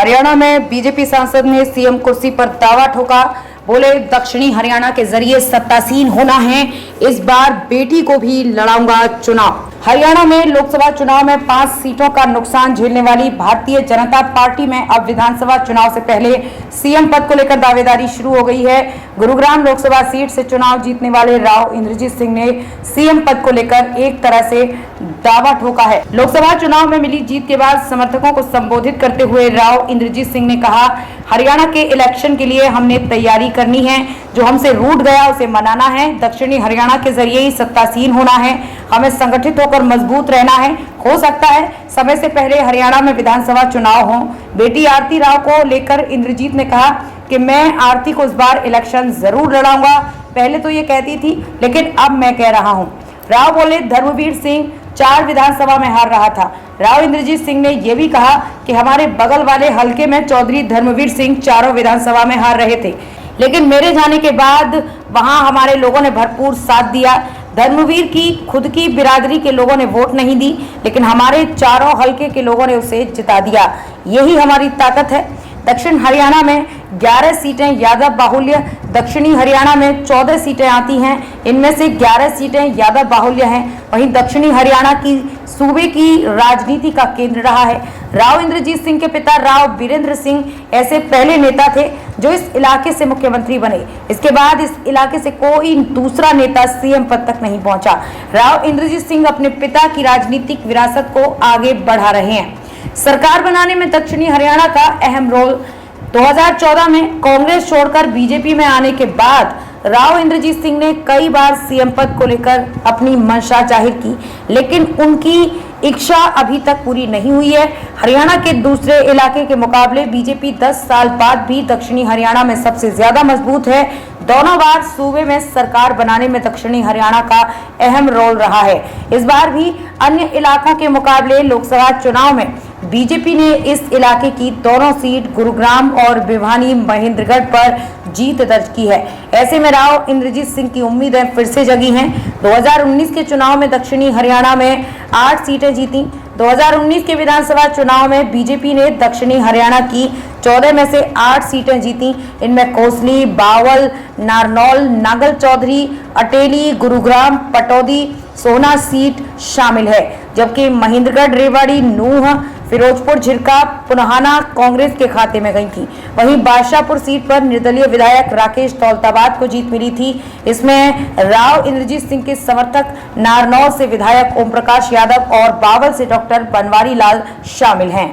हरियाणा में बीजेपी सांसद ने सीएम कुर्सी पर दावा ठोका। बोले, दक्षिणी हरियाणा के जरिए सत्तासीन होना है, इस बार बेटी को भी लड़ाऊंगा चुनाव। हरियाणा में लोकसभा चुनाव में 5 सीटों का नुकसान झेलने वाली भारतीय जनता पार्टी में अब विधानसभा चुनाव से पहले सीएम पद को लेकर दावेदारी शुरू हो गई है। गुरुग्राम लोकसभा सीट से चुनाव जीतने वाले राव इंद्रजीत सिंह ने सीएम पद को लेकर एक तरह से दावा ठोका है। लोकसभा चुनाव में मिली जीत के बाद समर्थकों को संबोधित करते हुए राव इंद्रजीत सिंह ने कहा, हरियाणा के इलेक्शन के लिए हमने तैयारी करनी है, जो हमसे रूठ गया उसे मनाना है। दक्षिणी हरियाणा के जरिए ही सत्तासीन होना है, हमें संगठित होकर मजबूत रहना है। हो सकता है समय से पहले हरियाणा में विधानसभा चुनाव हो। बेटी आरती राव को लेकर इंद्रजीत ने कहा कि मैं आरती को इस बार इलेक्शन जरूर लड़ाऊंगा। पहले तो ये कहती थी, लेकिन अब मैं कह रहा हूँ। राव बोले, धर्मवीर सिंह 4 विधानसभा में हार रहा था। राव इंद्रजीत सिंह ने यह भी कहा कि हमारे बगल वाले हलके में चौधरी धर्मवीर सिंह 4 विधानसभा में हार रहे थे, लेकिन मेरे जाने के बाद वहां हमारे लोगों ने भरपूर साथ दिया। धर्मवीर की खुद की बिरादरी के लोगों ने वोट नहीं दी, लेकिन हमारे 4 हलके के लोगों ने उसे जिता दिया। यही हमारी ताकत है। दक्षिण हरियाणा में 11 सीटें यादव बाहुल्य, दक्षिणी हरियाणा में 14 सीटें आती हैं, इनमें से 11 सीटें यादव बाहुल्य हैं। वहीं दक्षिणी हरियाणा की सूबे की राजनीति का केंद्र रहा है। राव इंद्रजीत सिंह के पिता राव वीरेंद्र सिंह ऐसे पहले नेता थे जो इस इलाके से मुख्यमंत्री बने। इसके बाद इस इलाके से कोई दूसरा नेता सीएम पद तक नहीं पहुंचा। राव इंद्रजीत सिंह अपने पिता की राजनीतिक विरासत को आगे बढ़ा रहे हैं। सरकार बनाने में दक्षिणी हरियाणा का अहम रोल। 2014 में कांग्रेस छोड़कर बीजेपी में आने के बाद राव इंद्रजीत सिंह ने कई बार सीएम पद को लेकर अपनी मंशा जाहिर की, लेकिन उनकी इच्छा अभी तक पूरी नहीं हुई है। हरियाणा के दूसरे इलाके के मुकाबले बीजेपी 10 साल बाद भी दक्षिणी हरियाणा में सबसे ज्यादा मजबूत है। दोनों बार सूबे में सरकार बनाने में दक्षिणी हरियाणा का अहम रोल रहा है। इस बार भी अन्य इलाकों के मुकाबले लोकसभा चुनाव में बीजेपी ने इस इलाके की दोनों सीट गुरुग्राम और भिवानी महेंद्रगढ़ पर जीत दर्ज की है। ऐसे में राव इंद्रजीत सिंह की उम्मीदें फिर से जगी हैं। 2019 के चुनाव में दक्षिणी हरियाणा में 8 सीटें जीती। 2019 के विधानसभा चुनाव में बीजेपी ने दक्षिणी हरियाणा की 14 में से 8 सीटें जीती। इनमें कोसली, बावल, नारनौल, नागल चौधरी, अटेली, गुरुग्राम, पटौदी, सोना सीट शामिल है, जबकि महेंद्रगढ़, रेवाड़ी, नूह, फिरोजपुर, झिरका, पुनहाना कांग्रेस के खाते में गई थी। वहीं बादशाहपुर सीट पर निर्दलीय विधायक राकेश दौलताबाद को जीत मिली थी। इसमें राव इंद्रजीत सिंह के समर्थक नारनौल से विधायक ओम प्रकाश यादव और बावल से डॉक्टर बनवारी लाल शामिल हैं।